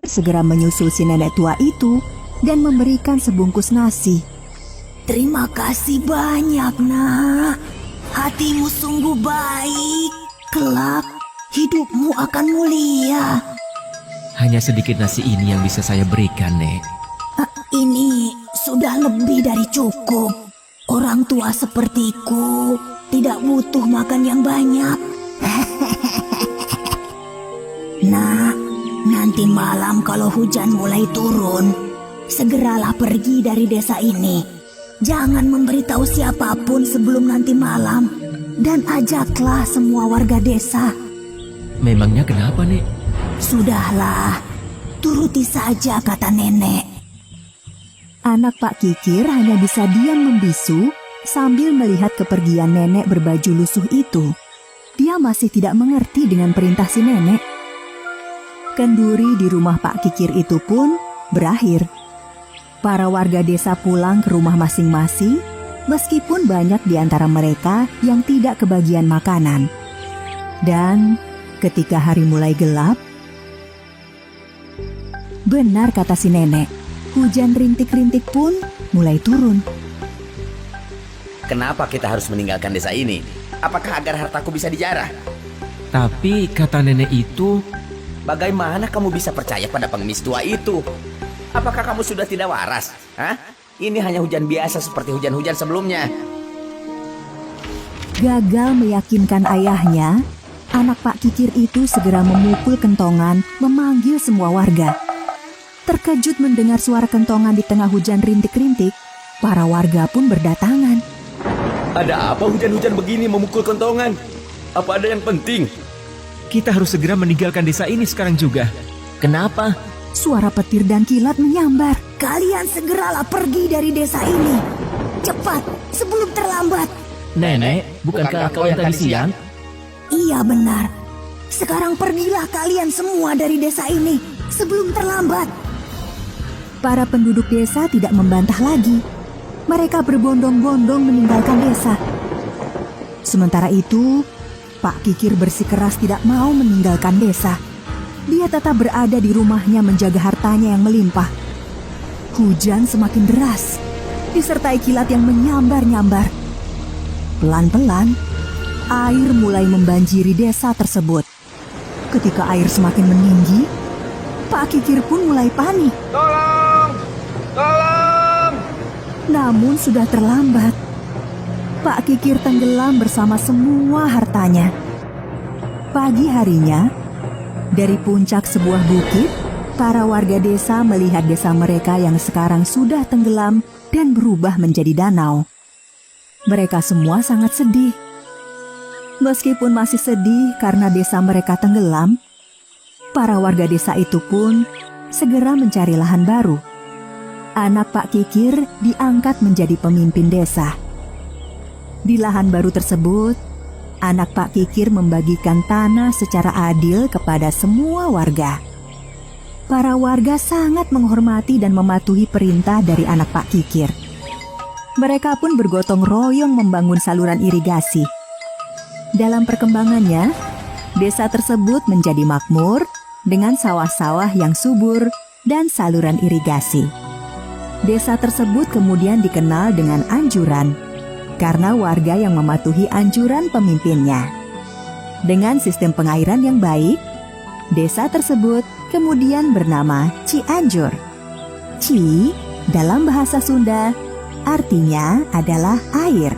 segera menyusul si nenek tua itu dan memberikan sebungkus nasi. Terima kasih banyak, Nak. Hatimu sungguh baik. Kelak, hidupmu akan mulia. Hanya sedikit nasi ini yang bisa saya berikan, Nek. Ini sudah lebih dari cukup. Orang tua sepertiku tidak butuh makan yang banyak. Nah, nanti malam kalau hujan mulai turun, segeralah pergi dari desa ini. Jangan memberitahu siapapun sebelum nanti malam. Dan ajaklah semua warga desa. Memangnya kenapa, Nek? Sudahlah, turuti saja kata nenek. Anak Pak Kikir hanya bisa diam membisu sambil melihat kepergian nenek berbaju lusuh itu. Dia masih tidak mengerti dengan perintah si nenek. Kenduri di rumah Pak Kikir itu pun berakhir. Para warga desa pulang ke rumah masing-masing, meskipun banyak di antara mereka yang tidak kebagian makanan. Dan ketika hari mulai gelap, benar kata si nenek, hujan rintik-rintik pun mulai turun. Kenapa kita harus meninggalkan desa ini? Apakah agar hartaku bisa dijarah? Tapi kata nenek itu, Bagaimana kamu bisa percaya pada pengemis tua itu? Apakah kamu sudah tidak waras? Hah? Ini hanya hujan biasa seperti hujan-hujan sebelumnya. Gagal meyakinkan ayahnya, anak Pak Kikir itu segera memukul kentongan memanggil semua warga. Terkejut mendengar suara kentongan di tengah hujan rintik-rintik, para warga pun berdatangan. Ada apa hujan-hujan begini memukul kentongan? Apa ada yang penting? kita harus segera meninggalkan desa ini sekarang juga. Kenapa? Suara petir dan kilat menyambar. Kalian segeralah pergi dari desa ini. Cepat, sebelum terlambat. Nenek, bukankah kau yang tadi siang? Iya benar. Sekarang pergilah kalian semua dari desa ini sebelum terlambat. Para penduduk desa tidak membantah lagi. Mereka berbondong-bondong meninggalkan desa. Sementara itu, Pak Kikir bersikeras tidak mau meninggalkan desa. Dia tetap berada di rumahnya menjaga hartanya yang melimpah. Hujan semakin deras, disertai kilat yang menyambar-nyambar. Pelan-pelan, air mulai membanjiri desa tersebut. Ketika air semakin meninggi, Pak Kikir pun mulai panik. Tolong! Tolong! Namun sudah terlambat. Pak Kikir tenggelam bersama semua hartanya. Pagi harinya, dari puncak sebuah bukit, para warga desa melihat desa mereka yang sekarang sudah tenggelam dan berubah menjadi danau. Mereka semua sangat sedih. Meskipun masih sedih karena desa mereka tenggelam, para warga desa itu pun segera mencari lahan baru. Anak Pak Kikir diangkat menjadi pemimpin desa. Di lahan baru tersebut, anak Pak Kikir membagikan tanah secara adil kepada semua warga. Para warga sangat menghormati dan mematuhi perintah dari anak Pak Kikir. Mereka pun bergotong royong membangun saluran irigasi. Dalam perkembangannya, desa tersebut menjadi makmur dengan sawah-sawah yang subur dan saluran irigasi. Desa tersebut kemudian dikenal dengan Anjuran, karena warga yang mematuhi anjuran pemimpinnya. Dengan sistem pengairan yang baik, desa tersebut kemudian bernama Cianjur. Ci dalam bahasa Sunda artinya adalah air.